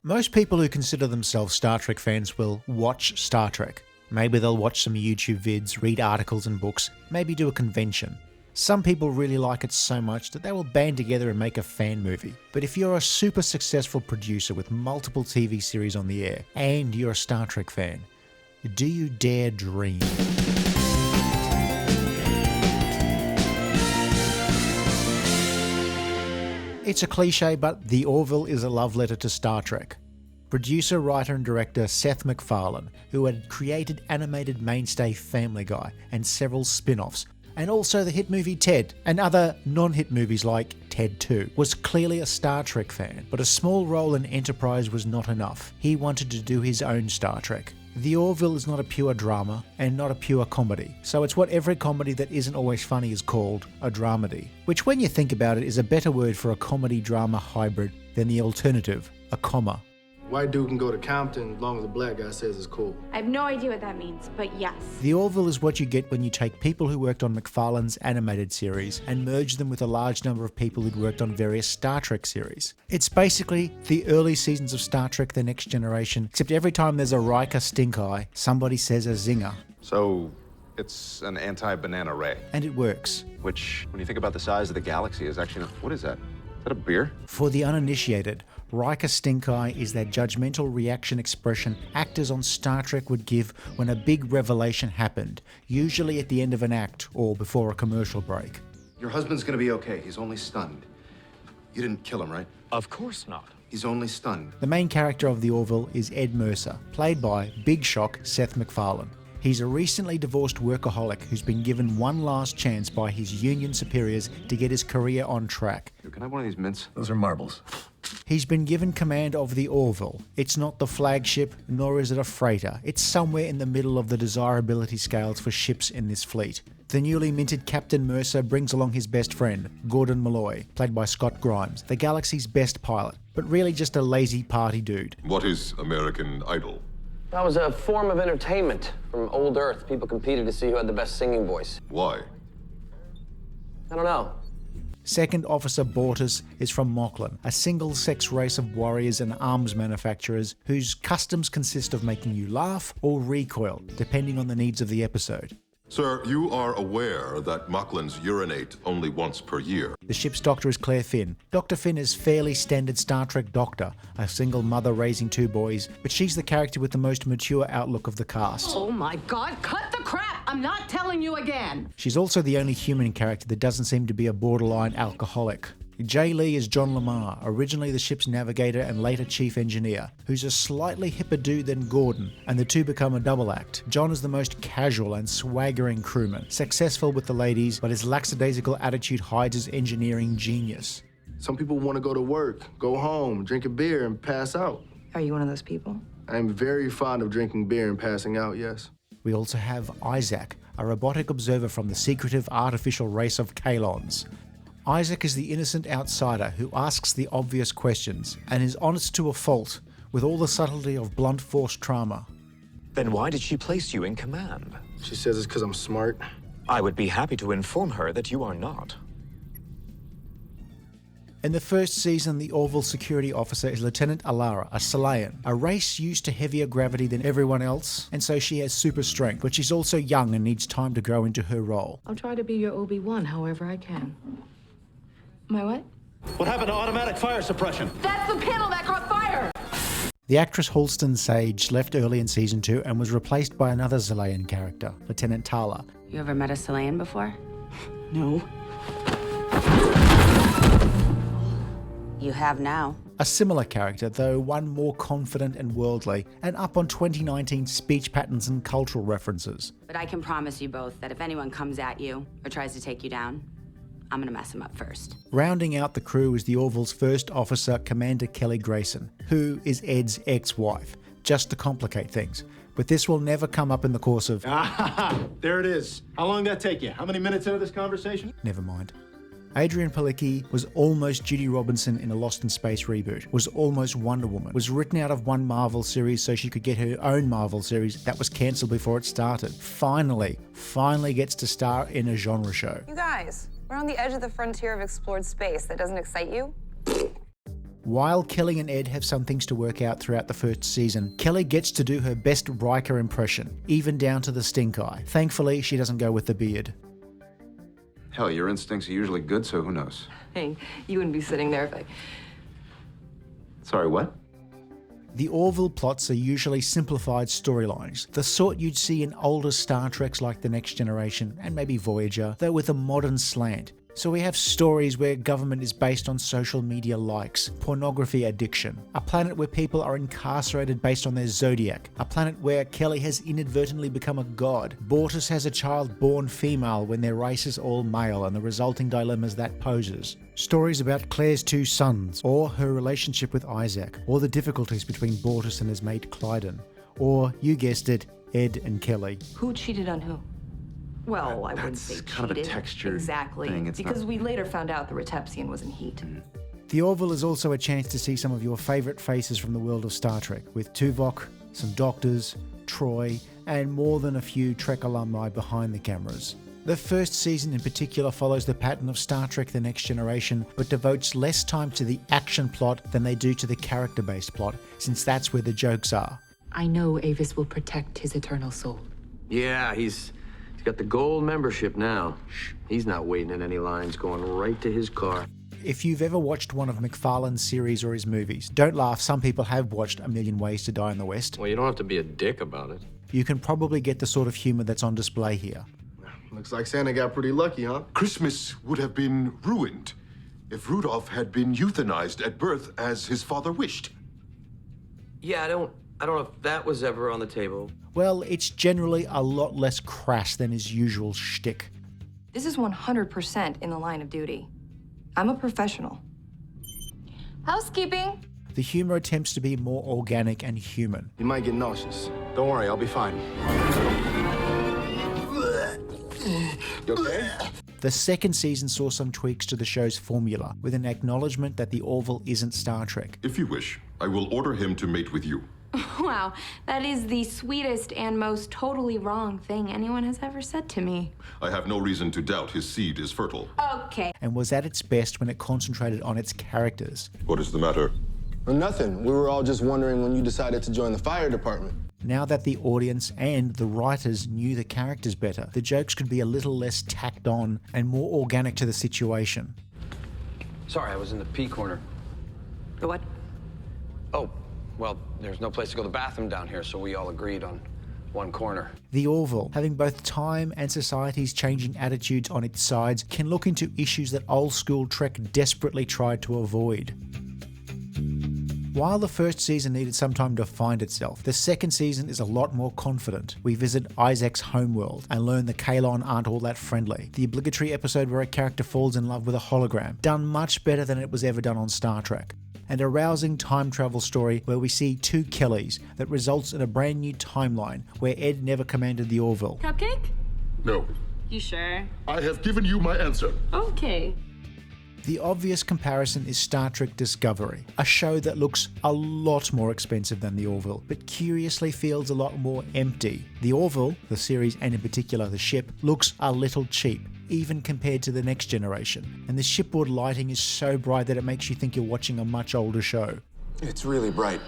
Most people who consider themselves Star Trek fans will watch Star Trek. Maybe they'll watch some YouTube vids, read articles and books, maybe do a convention. Some people really like it so much that they will band together and make a fan movie. But if you're a super successful producer with multiple TV series on the air, and you're a Star Trek fan, do you dare dream? It's a cliche, but The Orville is a love letter to Star Trek. Producer, writer and director Seth Macfarlane, who had created animated mainstay Family Guy and several spin-offs, and also the hit movie Ted and other non-hit movies like Ted 2, was clearly a Star Trek fan, but a small role in Enterprise was not enough. He wanted to do his own Star Trek. The Orville is not a pure drama and not a pure comedy, so it's what every comedy that isn't always funny is called, a dramedy, which when you think about it is a better word for a comedy-drama hybrid than the alternative, a comma. White dude can go to Compton as long as the black guy says it's cool. I have no idea what that means, but yes. The Orville is what you get when you take people who worked on Macfarlane's animated series and merge them with a large number of people who'd worked on various Star Trek series. It's basically the early seasons of Star Trek The Next Generation, except every time there's a Riker stink eye, somebody says a zinger. So it's an anti-banana ray. And it works. Which, when you think about the size of the galaxy, is actually, what is that? Is that a beer? For the uninitiated, Riker stink eye is that judgmental reaction expression actors on Star Trek would give when a big revelation happened, usually at the end of an act or before a commercial break. Your husband's gonna be okay. He's only stunned. You didn't kill him, right? Of course not. He's only stunned. The main character of The Orville is Ed Mercer, played by Big Shock Seth Macfarlane. He's a recently divorced workaholic who's been given one last chance by his union superiors to get his career on track. Can I have one of these mints? Those are marbles. He's been given command of the Orville. It's not the flagship, nor is it a freighter. It's somewhere in the middle of the desirability scales for ships in this fleet. The newly minted Captain Mercer brings along his best friend, Gordon Molloy, played by Scott Grimes, the galaxy's best pilot, but really just a lazy party dude. What is American Idol? That was a form of entertainment from old Earth. People competed to see who had the best singing voice. Why? I don't know. Second Officer Bortus is from Macon, a single-sex race of warriors and arms manufacturers whose customs consist of making you laugh or recoil, depending on the needs of the episode. Sir, you are aware that Macklins urinate only once per year. The ship's doctor is Claire Finn. Dr. Finn is fairly standard Star Trek doctor, a single mother raising two boys, but she's the character with the most mature outlook of the cast. Oh my God, cut the crap! I'm not telling you again! She's also the only human character that doesn't seem to be a borderline alcoholic. Jay Lee is John LaMarr, originally the ship's navigator and later chief engineer, who's a slightly hipper dude than Gordon, and the two become a double act. John is the most casual and swaggering crewman, successful with the ladies, but his lackadaisical attitude hides his engineering genius. Some people want to go to work, go home, drink a beer, and pass out. Are you one of those people? I'm very fond of drinking beer and passing out, yes. We also have Isaac, a robotic observer from the secretive artificial race of Kalons. Isaac is the innocent outsider who asks the obvious questions and is honest to a fault with all the subtlety of blunt force trauma. Then why did she place you in command? She says it's because I'm smart. I would be happy to inform her that you are not. In the first season, the Orville security officer is Lieutenant Alara, a Selayan, a race used to heavier gravity than everyone else, and so she has super strength, but she's also young and needs time to grow into her role. I'll try to be your Obi-Wan however I can. My what? What happened to automatic fire suppression? That's the panel that caught fire! The actress Halston Sage left early in season 2 and was replaced by another Selayan character, Lieutenant Talla. You ever met a Selayan before? No. You have now. A similar character, though one more confident and worldly, and up on 2019 speech patterns and cultural references. But I can promise you both that if anyone comes at you or tries to take you down, I'm gonna mess him up first. Rounding out the crew is the Orville's first officer, Commander Kelly Grayson, who is Ed's ex-wife, just to complicate things. But this will never come up in the course of... There it is. How long did that take you? How many minutes into this conversation? Never mind. Adrianne Palicki was almost Judy Robinson in a Lost in Space reboot, was almost Wonder Woman, was written out of one Marvel series so she could get her own Marvel series that was cancelled before it started. Finally gets to star in a genre show. You guys, we're on the edge of the frontier of explored space. That doesn't excite you? While Kelly and Ed have some things to work out throughout the first season, Kelly gets to do her best Riker impression, even down to the stink eye. Thankfully, she doesn't go with the beard. Hell, your instincts are usually good, so who knows? Hey, you wouldn't be sitting there if I... Sorry, what? The Orville plots are usually simplified storylines, the sort you'd see in older Star Treks like The Next Generation and maybe Voyager, though with a modern slant. So we have stories where government is based on social media likes, pornography addiction, a planet where people are incarcerated based on their zodiac, a planet where Kelly has inadvertently become a god, Bortus has a child born female when their race is all male and the resulting dilemmas that poses. Stories about Claire's two sons, or her relationship with Isaac, or the difficulties between Bortus and his mate Clyden, or, you guessed it, Ed and Kelly. Who cheated on who? Well, I wouldn't say That's kind of a textured exactly, thing. It's because not... we later found out the Retepsian was in heat. The Orville is also a chance to see some of your favourite faces from the world of Star Trek, with Tuvok, some doctors, Troy, and more than a few Trek alumni behind the cameras. The first season in particular follows the pattern of Star Trek The Next Generation, but devotes less time to the action plot than they do to the character-based plot, since that's where the jokes are. I know Avis will protect his eternal soul. Yeah, he's got the gold membership now. He's not waiting in any lines, going right to his car. If you've ever watched one of Macfarlane's series or his movies, don't laugh, some people have watched A Million Ways to Die in the West. Well, you don't have to be a dick about it. You can probably get the sort of humour that's on display here. Looks like Santa got pretty lucky, huh? Christmas would have been ruined if Rudolph had been euthanized at birth as his father wished. Yeah, I don't know if that was ever on the table. Well, it's generally a lot less crass than his usual shtick. This is 100% in the line of duty. I'm a professional. Housekeeping. The humour attempts to be more organic and human. You might get nauseous. Don't worry, I'll be fine. You okay? The second season saw some tweaks to the show's formula, with an acknowledgement that the Orville isn't Star Trek. If you wish, I will order him to mate with you. Wow, that is the sweetest and most totally wrong thing anyone has ever said to me. I have no reason to doubt his seed is fertile. Okay. And was at its best when it concentrated on its characters. What is the matter? Well, nothing. We were all just wondering when you decided to join the fire department. Now that the audience and the writers knew the characters better, the jokes could be a little less tacked on and more organic to the situation. Sorry, I was in the pee corner. The what? Oh, well, there's no place to go to the bathroom down here, so we all agreed on one corner. The Orville, having both time and society's changing attitudes on its sides, can look into issues that old school Trek desperately tried to avoid. While the first season needed some time to find itself, the second season is a lot more confident. We visit Isaac's homeworld and learn the Kaylon aren't all that friendly. The obligatory episode where a character falls in love with a hologram, done much better than it was ever done on Star Trek. And a rousing time travel story where we see two Kellys that results in a brand new timeline where Ed never commanded the Orville. Cupcake? No. You sure? I have given you my answer. Okay. The obvious comparison is Star Trek Discovery, a show that looks a lot more expensive than the Orville, but curiously feels a lot more empty. The Orville, the series and in particular the ship, looks a little cheap, even compared to The Next Generation, and the shipboard lighting is so bright that it makes you think you're watching a much older show. It's really bright.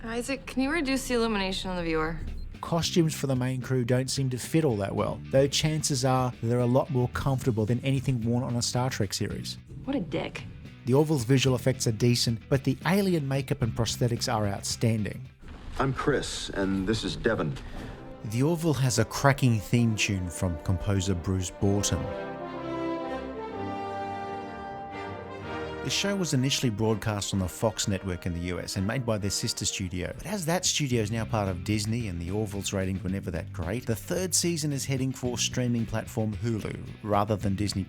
Isaac, can you reduce the illumination on the viewer? Costumes for the main crew don't seem to fit all that well, though chances are they're a lot more comfortable than anything worn on a Star Trek series. What a dick. The Orville's visual effects are decent, but the alien makeup and prosthetics are outstanding. I'm Chris, and this is Devon. The Orville has a cracking theme tune from composer Bruce Borton. The show was initially broadcast on the Fox network in the US and made by their sister studio. But as that studio is now part of Disney and the Orville's ratings were never that great, the third season is heading for streaming platform Hulu rather than Disney+,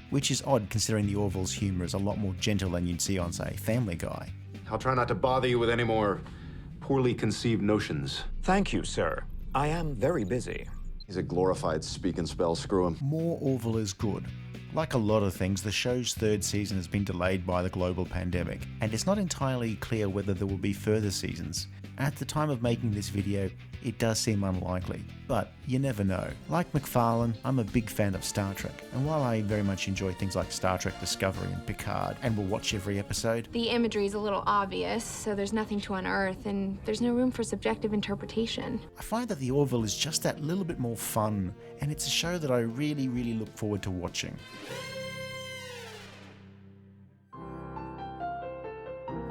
which is odd considering the Orville's humour is a lot more gentle than you'd see on, say, Family Guy. I'll try not to bother you with any more poorly conceived notions. Thank you, sir. I am very busy. He's a glorified speak and spell screw him. More Orville is good. Like a lot of things, the show's third season has been delayed by the global pandemic, and it's not entirely clear whether there will be further seasons. At the time of making this video, it does seem unlikely, but you never know. Like Macfarlane, I'm a big fan of Star Trek, and while I very much enjoy things like Star Trek Discovery and Picard, and will watch every episode, the imagery is a little obvious, so there's nothing to unearth, and there's no room for subjective interpretation. I find that the Orville is just that little bit more fun, and it's a show that I really, really look forward to watching.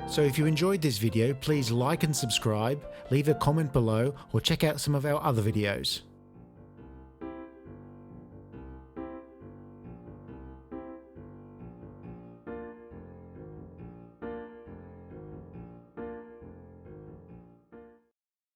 So if you enjoyed this video, please like and subscribe, leave a comment below, or check out some of our other videos.